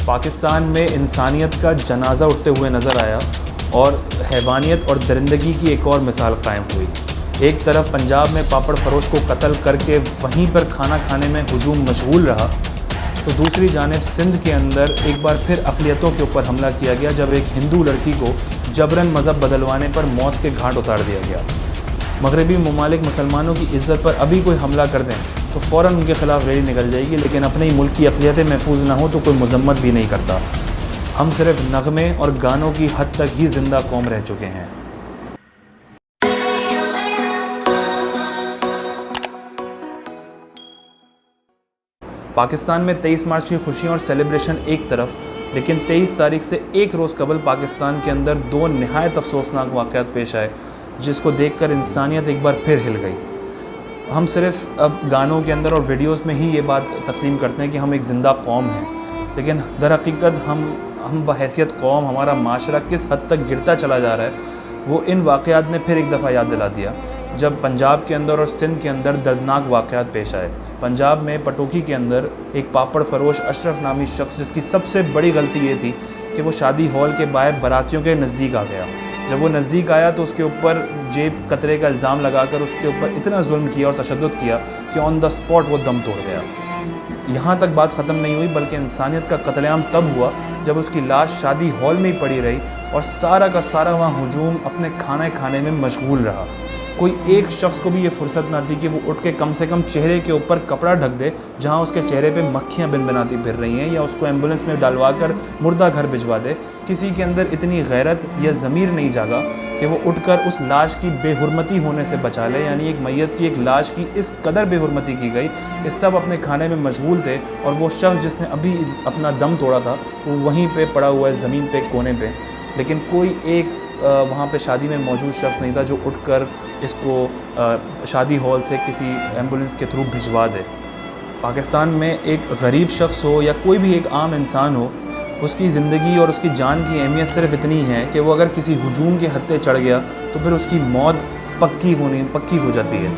پاکستان میں انسانیت کا جنازہ اٹھتے ہوئے نظر آیا اور حیوانیت اور درندگی کی ایک اور مثال قائم ہوئی۔ ایک طرف پنجاب میں پاپڑ فروش کو قتل کر کے وہیں پر کھانا کھانے میں ہجوم مشغول رہا، تو دوسری جانب سندھ کے اندر ایک بار پھر اقلیتوں کے اوپر حملہ کیا گیا جب ایک ہندو لڑکی کو جبراً مذہب بدلوانے پر موت کے گھاٹ اتار دیا گیا۔ مغربی ممالک مسلمانوں کی عزت پر ابھی کوئی حملہ کر دیں تو فوراً ان کے خلاف ریلی نکل جائے گی، لیکن اپنے ہی ملک کی اقلیتیں محفوظ نہ ہوں تو کوئی مذمت بھی نہیں کرتا۔ ہم صرف نغمے اور گانوں کی حد تک ہی زندہ قوم رہ چکے ہیں۔ پاکستان میں 23 مارچ کی خوشیاں اور سیلیبریشن ایک طرف، لیکن 23 تاریخ سے ایک روز قبل پاکستان کے اندر دو نہایت افسوسناک واقعات پیش آئے جس کو دیکھ کر انسانیت ایک بار پھر ہل گئی۔ ہم صرف اب گانوں کے اندر اور ویڈیوز میں ہی یہ بات تسلیم کرتے ہیں کہ ہم ایک زندہ قوم ہیں، لیکن در حقیقت ہم بحیثیت قوم، ہمارا معاشرہ کس حد تک گرتا چلا جا رہا ہے، وہ ان واقعات نے پھر ایک دفعہ یاد دلا دیا جب پنجاب کے اندر اور سندھ کے اندر دردناک واقعات پیش آئے۔ پنجاب میں پٹوکی کے اندر ایک پاپڑ فروش اشرف نامی شخص، جس کی سب سے بڑی غلطی یہ تھی کہ وہ شادی ہال کے باہر براتیوں کے نزدیک آ گیا۔ جب وہ نزدیک آیا تو اس کے اوپر جیب قطرے کا الزام لگا کر اس کے اوپر اتنا ظلم کیا اور تشدد کیا کہ آن دا اسپاٹ وہ دم توڑ گیا۔ یہاں تک بات ختم نہیں ہوئی، بلکہ انسانیت کا قتل عام تب ہوا جب اس کی لاش شادی ہال میں ہی پڑی رہی اور سارا کا سارا وہاں ہجوم اپنے کھانے کھانے میں مشغول رہا۔ کوئی ایک شخص کو بھی یہ فرصت نہ تھی کہ وہ اٹھ کے کم سے کم چہرے کے اوپر کپڑا ڈھک دے جہاں اس کے چہرے پہ مکھیاں بنبناتی پھر رہی ہیں، یا اس کو ایمبولینس میں ڈالوا کر مردہ گھر بھجوا دے۔ کسی کے اندر اتنی غیرت یا ضمیر نہیں جاگا کہ وہ اٹھ کر اس لاش کی بے حرمتی ہونے سے بچا لے، یعنی ایک میت کی، ایک لاش کی اس قدر بے حرمتی کی گئی کہ سب اپنے کھانے میں مشغول تھے اور وہ شخص جس نے ابھی اپنا دم توڑا تھا وہ وہیں پہ پڑا ہوا ہے زمین پہ کونے پہ، لیکن کوئی ایک وہاں پہ شادی میں موجود شخص نہیں تھا جو اٹھ کر اس کو شادی ہال سے کسی ایمبولینس کے تھرو بھجوا دے۔ پاکستان میں ایک غریب شخص ہو یا کوئی بھی ایک عام انسان ہو، اس کی زندگی اور اس کی جان کی اہمیت صرف اتنی ہے کہ وہ اگر کسی ہجوم کے ہتھے چڑھ گیا تو پھر اس کی موت پکی ہو جاتی ہے۔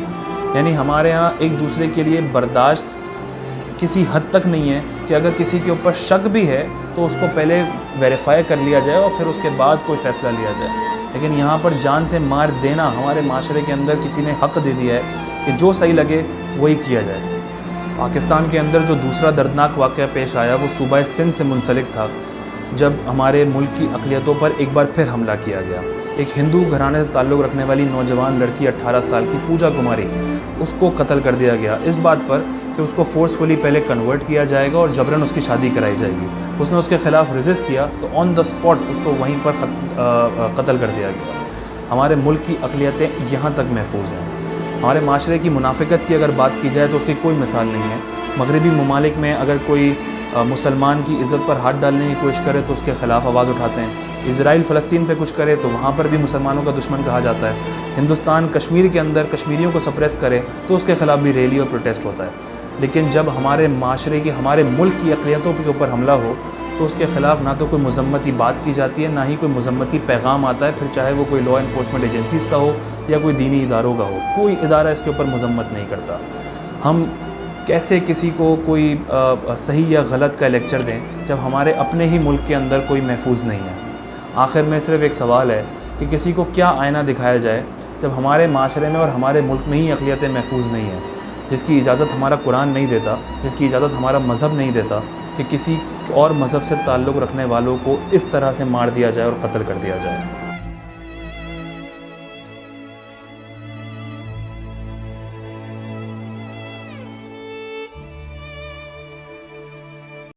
یعنی ہمارے ہاں ایک دوسرے کے لیے برداشت کسی حد تک نہیں ہے کہ اگر کسی کے اوپر شک بھی ہے تو اس کو پہلے ویریفائی کر لیا جائے اور پھر اس کے بعد کوئی فیصلہ لیا جائے، لیکن یہاں پر جان سے مار دینا ہمارے معاشرے کے اندر کسی نے حق دے دیا ہے کہ جو صحیح لگے وہی کیا جائے۔ پاکستان کے اندر جو دوسرا دردناک واقعہ پیش آیا وہ صوبہ سندھ سے منسلک تھا، جب ہمارے ملک کی اقلیتوں پر ایک بار پھر حملہ کیا گیا۔ ایک ہندو گھرانے سے تعلق رکھنے والی نوجوان لڑکی 18 سال کی پوجا کماری، اس کو قتل کر دیا گیا اس بات پر کہ اس کو فورسفلی پہلے کنورٹ کیا جائے گا اور جبراً اس کی شادی کرائی جائے گی۔ اس نے اس کے خلاف ریزسٹ کیا تو آن دا اسپاٹ اس کو وہیں پر قتل کر دیا گیا۔ ہمارے ملک کی اقلیتیں یہاں تک محفوظ ہیں۔ ہمارے معاشرے کی منافقت کی اگر بات کی جائے تو اس کی کوئی مثال نہیں ہے۔ مغربی ممالک میں اگر کوئی مسلمان کی عزت پر ہاتھ ڈالنے کی کوشش کرے تو اس کے خلاف آواز اٹھاتے ہیں۔ اسرائیل فلسطین پہ کچھ کرے تو وہاں پر بھی مسلمانوں کا دشمن کہا جاتا ہے۔ ہندوستان کشمیر کے اندر کشمیریوں کو سپریس کرے تو اس کے خلاف بھی ریلی اور پروٹیسٹ ہوتا ہے، لیکن جب ہمارے معاشرے کی، ہمارے ملک کی اقلیتوں کے اوپر حملہ ہو تو اس کے خلاف نہ تو کوئی مذمتی بات کی جاتی ہے، نہ ہی کوئی مذمتی پیغام آتا ہے، پھر چاہے وہ کوئی لا انفورسمنٹ ایجنسیز کا ہو یا کوئی دینی اداروں کا ہو، کوئی ادارہ اس کے اوپر مذمت نہیں کرتا۔ ہم کیسے کسی کو کوئی صحیح یا غلط کا لیکچر دیں جب ہمارے اپنے ہی ملک کے اندر کوئی محفوظ نہیں ہے؟ آخر میں صرف ایک سوال ہے کہ کسی کو کیا آئینہ دکھایا جائے جب ہمارے معاشرے میں اور ہمارے ملک میں ہی اقلیتیں محفوظ نہیں ہیں، جس کی اجازت ہمارا قرآن نہیں دیتا، جس کی اجازت ہمارا مذہب نہیں دیتا کہ کسی اور مذہب سے تعلق رکھنے والوں کو اس طرح سے مار دیا جائے اور قتل کر دیا جائے۔